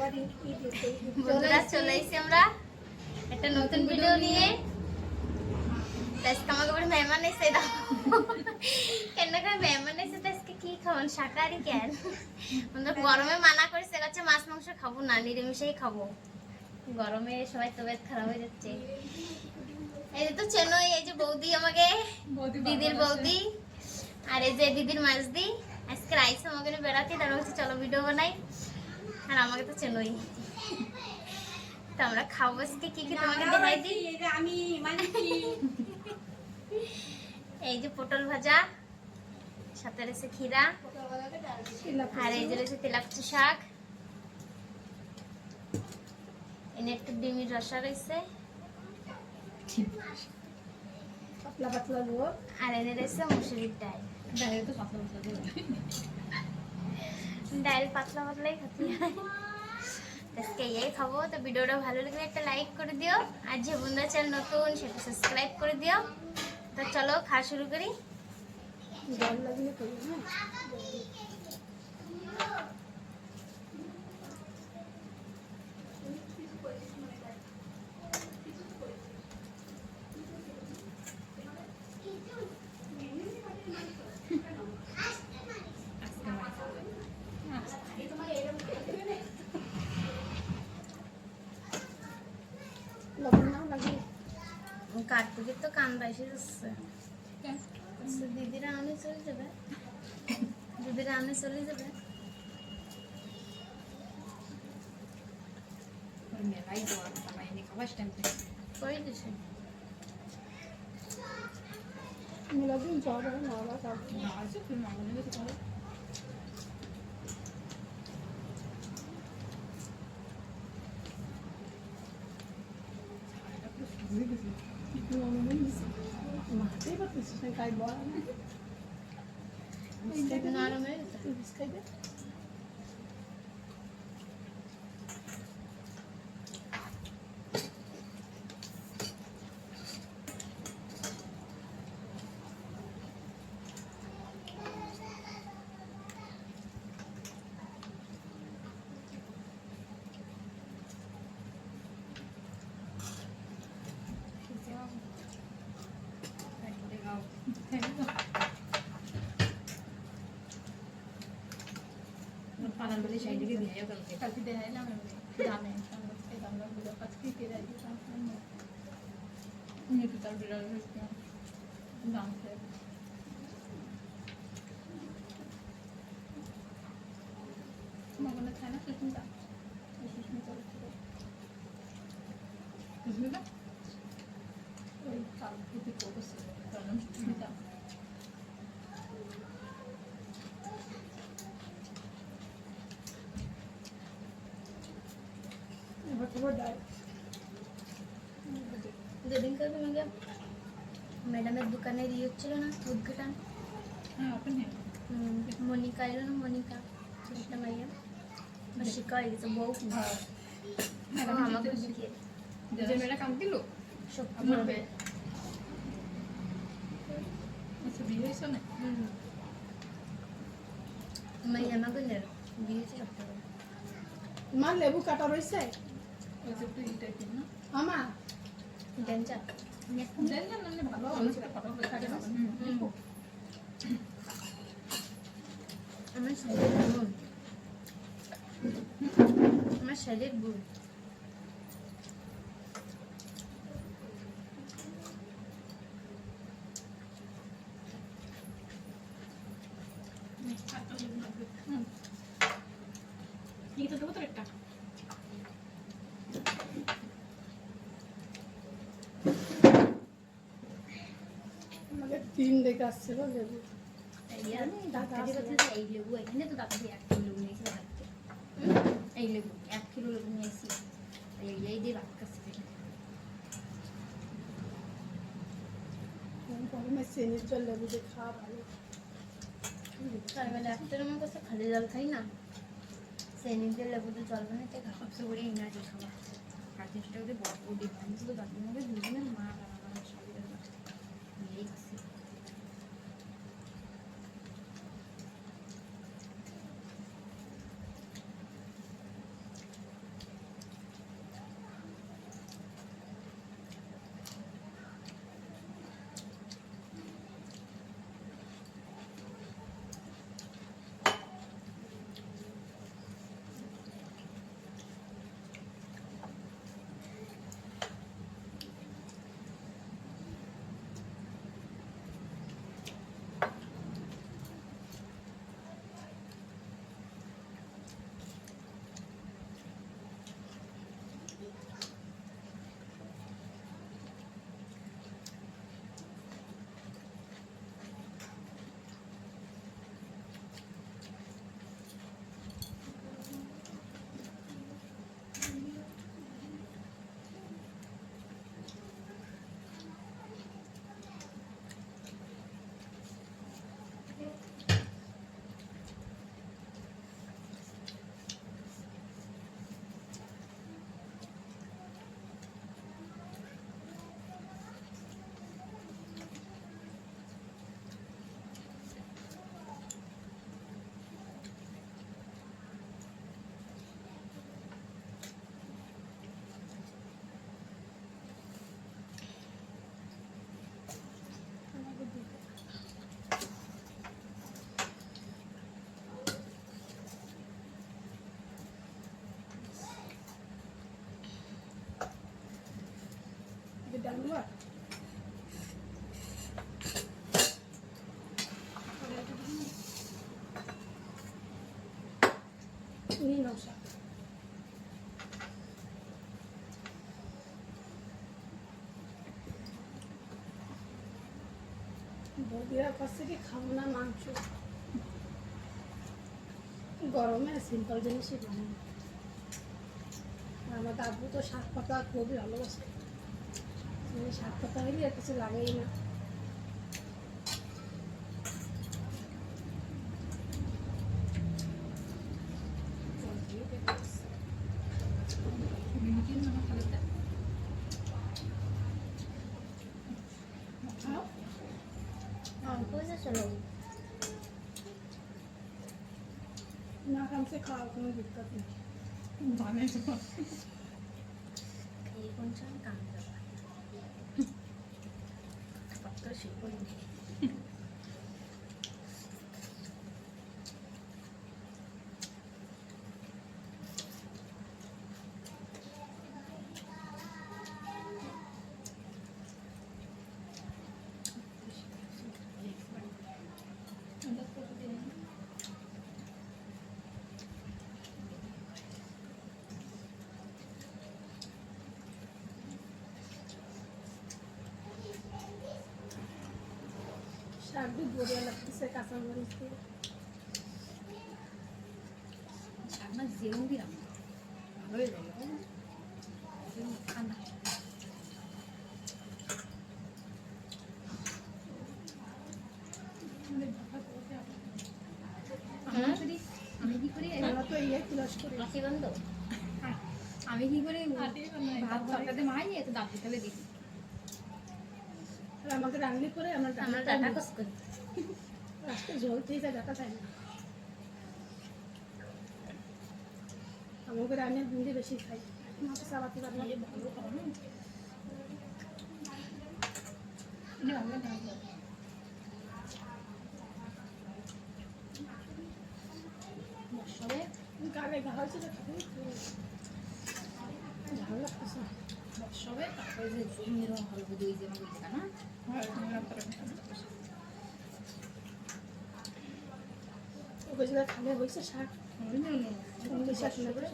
বন্ধুরা চলে এসেছি আমরা একটা নতুন ভিডিও নিয়ে। আজকে আমাকে বলে মেহমান এসে দাও কেন করে মেহমান এসে তো আজকে কি খাবেন শাকাহারি কেন? আমরা গরমে মানা করেছে কাছে মাছ মাংস খাবো না, নিরামিষই খাবো। গরমে সবাই তবিয়ত খারাপ হয়ে যাচ্ছে। এই যে তো চেনই, এই যে বৌদি আমাকে দিদির বৌদি, আর এই যে দিদির মাঝদি আজকে রাইস আমাকে বেড়াতে তারা হচ্ছে চলো ভিডিও বানাই। আর আমাকে তো চেনই, তো আমরা খাবো আজকে কি কি তোমাকে দেখাই দিই। এই যে পটল ভাজা, সাথে রয়েছে খিরা, আর এই যে রয়েছে তেলাকুচি শাক, এনে একটু ডিমের রসা রয়েছে, আর এনে রয়েছে মুসুরির ডাল। ডাল পাতলা পাতলাই খাতে হয়, আজকে এই খাবো। তো ভিডিওটা ভালো লাগলে একটা লাইক করে দিও, আর যে বন্ধুরা চ্যানেল নতুন সেটা সাবস্ক্রাইব করে দিও। তো চলো খাওয়া শুরু করি। কার্তিকের তো কান্দা এসে যাচ্ছে, দিদিরা আনে চলে যাবে, দিদিরা আনে চলে যাবে। করে দিছে পানার বলে সাইডে দিয়ে দিয়ে কালকে কালকে দেখাইলাম দামে আমরা বুঝে পাঁচ কি কে রাখি নিয়ে তার বিড়াল দাম খেয়ে মনে খায় না সুস্মিতা সুস্মিতা সুস্মিতা ওই কাল থেকে করছে তার নাম সুস্মিতা। যেদিনকার তোমাকে ম্যাডামের দোকানের ইয়ে হচ্ছিল না উদ্ঘাটন, মনিকা এলো না, মনিকা ছোটটা মাইয়া শিকা হয়ে গেছে বউ আমাকে দেখিয়ে যে মেয়েরা কাম দিল সব বিয়ে হয়েছে না মাইয়া আমাকে দিয়েছে সপ্তাহ মা লেবু কাটা রয়েছে ওই যে একটু ই টাইপের না আমা ডেঞ্জা ভালো আমার সেটা ফটো করে থাকে না আমার শরীর গুণ, আমার শরীর গুণ। এটা দেবো তো একটা আমাদের 3 দেখে আসছিল লেবু এই লেবু এখানে তো দাদা দিয়ে 1 কিলো লেবু নিয়েছি, এই লেবু 1 কিলো লেবু নিয়েছি, এই দিয়ে ভাত খাচ্ছি। গরমে চিনির জল লেবু দিয়ে খাওয়া ভালো। সকালবেলা একটা আমার কাছে খালি জল খাই না, চিনি দিয়ে লেবু দিয়ে জল বানাতে সবচেয়ে বড় এনার্জি খাবার। আর চেষ্টা করে বড় বডি বানিয়ে তো দাদির মধ্যে দুজনের মা বানানো শরীরের নিয়েই খাচ্ছি। নিয়ে নাও শাক। বৌদিরা কাছে কি খাবো না মাংস, গরমে সিম্পল জিনিসই বানাই। আর আমার দাদু তো শাক পাতা খুবই ভালোবাসে, শাক পাতা হইলে আর কিছু লাগেই না। চলো না খামছে খাওয়া কোনো দিক্কত নেই। এই কোন সময় কাম যাবে কত শিখুন শাক भी बढ़िया लगতেছে কাঁচা মরিচ দিয়ে। শাক না যেরকম দিলাম ভালোই লাগে ঠান্ডা। আমি কি করি আমরা তো এই ক্লাস করি। লসি বন্ধ আমি কি করি ভাত তরকারিতে মাই এত দাঁত ফেলে দিই। আর আমাকে রান্নি করে আমরা আমরা ডাটা কস করি লাস্টে ঝোল খেয়ে যায়, ডাটা খাই না। আমাকে রান্নার বুন্দি বেশি খাই, মাছ চালাতে পারি না। ভালো খাবো না সবে গালে ঘা হয়েছে তো খাতে ঝাল লাগতেছে। সবে তারপরে যে জমির ভালো দই যে আমার বলছে না ওকে যেটা খালে হয়েছে শাক, শাক না করে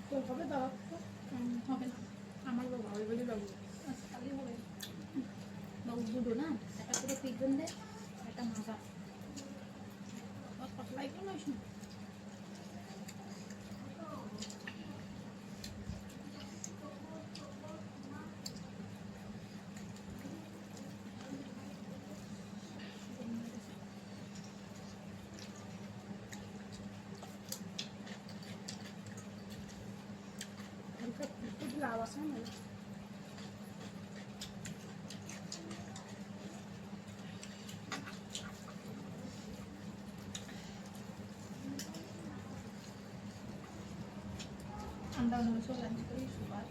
তো হবে দাওয়া হবে না আমার বাবা ওই বলে বাবু খালি হবে। বাবু দুটো না একটা পুরো পিজন দেয় একটা মাথা পাতলাই কোনো না লাভ আছে না ঠান্ডা হলে সব লাঞ্চ করি সুপার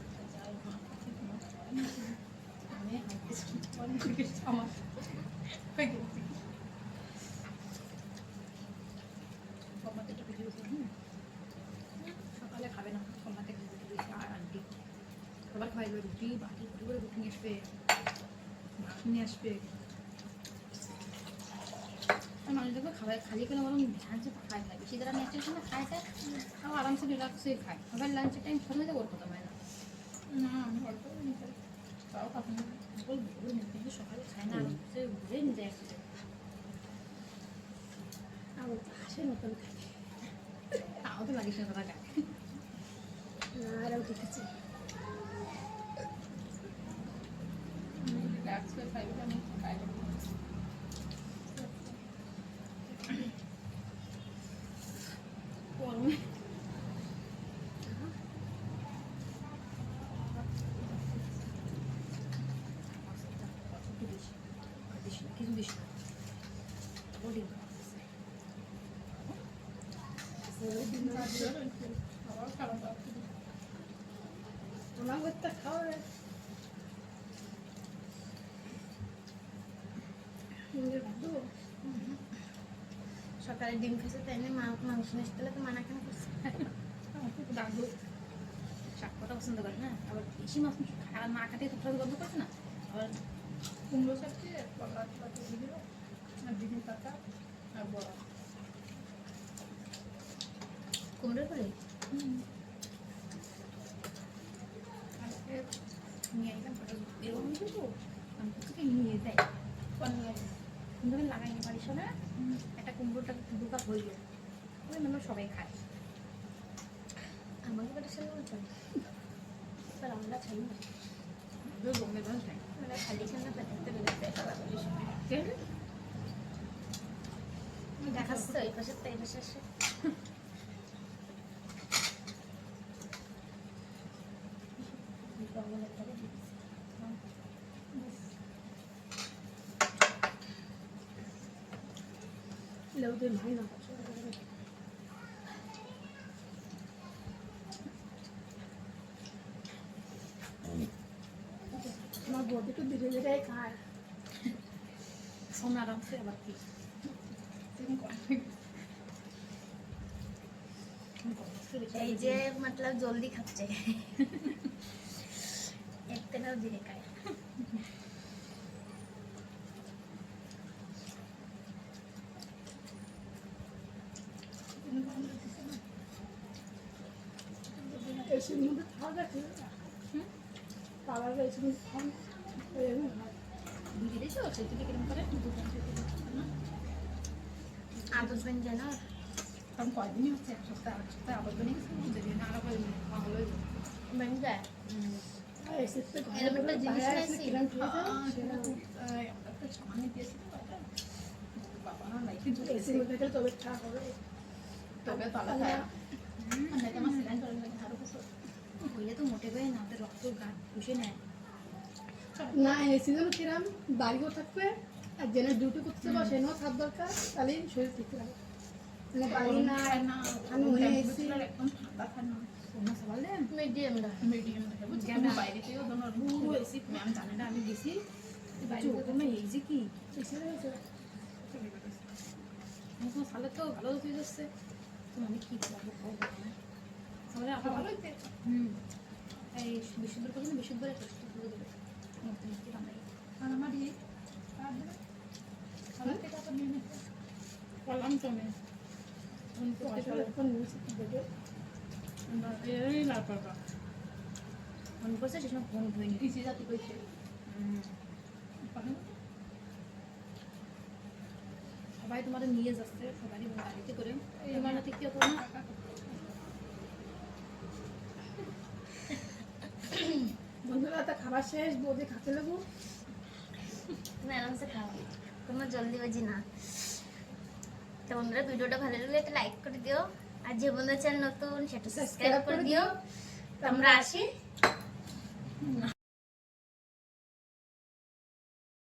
আমি আমার কমাতে একটু ভিডিও করি সকালে খাবে না কমাতে আর আন্টি সবার খাওয়াই দেবে রুটি বাটি করে রুটি নিয়ে আসবে ভাত নিয়ে আসবে মানুষ দেখবে খাবার খালি করে বরং লাঞ্চে খায় খায় বেশি যারা নেচার সময় খায় খায় তাও আরামসে রিল্যাক্সে খায় আবার লাঞ্চের টাইম সময় তো ওর কথা হয় না না আমি অল্প নিতে তাও কখন ভুল কিন্তু সকালে খায় না আরামসে ঘুরে নিয়ে যায় একসাথে আর হাসির মতন খাই তাও তো লাগিস না কথা খায় না আরও ঠিক আছে। রিল্যাক্স করে খাইবে আমি খাই গরমে কিছু দিস না বডি আবার খারাপ লাগছে। আমার ঘরটা খাওয়াবে ভাববো সকালে ডিম খেয়েছে তাই না মাংস নিয়ে আসতে তো মানা কেন করছে? আমার খুব রাগও শাক পাতা পছন্দ করে না, আবার বেশি মাছ খায় আর না কাটিয়ে সবসময় গন্ধ করছে না, আবার কুমড়ো চারটে, কলা পাতা দিয়ে দিল, আর ডিমের পাতা, আর বড়া। কুমড়ো করে আজকে নিয়ে এলাম পটল এরকম তো আমি থেকে নিয়ে যাই কিন্তু আমি লাগাইনি বাড়ির সঙ্গে একটা কুমড়োটা 2 কাপ হইল, ওই আমরা সবাই খাই। আমাকে কটা সালে বলতো তার আমরা খাই না বোম্বে ভালো খাই মানে খালি খানা পেতে বেরোতে দেখাচ্ছ এই পাশে তো এই পাশে আসে লেউদের হয় না আমার বডি তো ধীরে ধীরে খায় সোনা আরামসে আবার কি এই যে মতলব জলদি খাচ্ছে একটাও ধীরে খায় এসির মধ্যে খাওয়া যাচ্ছে পাওয়ার এসির মধ্যে খাওয়া এরকম হয় বুঝে দিয়েছো সেটা কিরকম করে আদত বেন জানো কারণ কয়দিনই হচ্ছে 1 সপ্তাহ 8 সপ্তাহ আবার তো নিয়েছি যদি না আরো ভালো বেন যায় এসির তো এরকম একটা জিনিস আছে। কিরম খেয়ে যায় একটা সামান্য দিয়েছিল বাবা না লাইফে এসির মধ্যে গেলে তবে খাওয়া হবে তবে তলা খায় আর আমার সিলাইন করে লাগে আরো কিছু হইলে তো মোটে করে না ওদের রক্ত গা পুষে নেয়। না এসি যেন কিরাম বাড়িও থাকবে আর জেনে ডিউটি করতে যাবো সেটাও থাক দরকার তাহলে শরীর ঠিক লাগে মানে বাড়ি না না আমি হয়ে এসি একদম ঠান্ডা খায় না সোনা সবালে মিডিয়াম দা মিডিয়াম থাকে বুঝছি আমি বাইরে থেকেও তোমার পুরো এসি ম্যাম জানে না আমি গেছি বাইরে থেকে না এই যে কি এসি রয়েছে আমার সালে তো ভালো হয়ে যাচ্ছে তো আমি কি করবো তাহলে আপনার ভালোই তো এই বিশুদ্ধর করবেন বিশুদ্ধের একটা করে দেবে মুক্তি মুক্তি রান্নাই আর আমার এই আর ভালো থেকে তো নিয়ে নিতে করলাম তো আমি এখন নিউজ দেবে এই না পারবা ফোন করছে সে সময় ফোন ধুইনি ইসি জাতি কইছে সবাই তোমাদের নিয়ে যাচ্ছে সবাই গাড়িতে করে তোমার হাতে কি হতো না বন্ধুরা তা খাবার শেষ বৌদি খাতে লাগবো তুমি আরামসে খাও তোমার জলদিবাজি না তো বন্ধুরা ভিডিওটা ভালো লাগলে একটা লাইক করে দিও আর যে বন্ধুরা চ্যানেল নতুন সেটা সাবস্ক্রাইব করে দিও তো আমরা আসি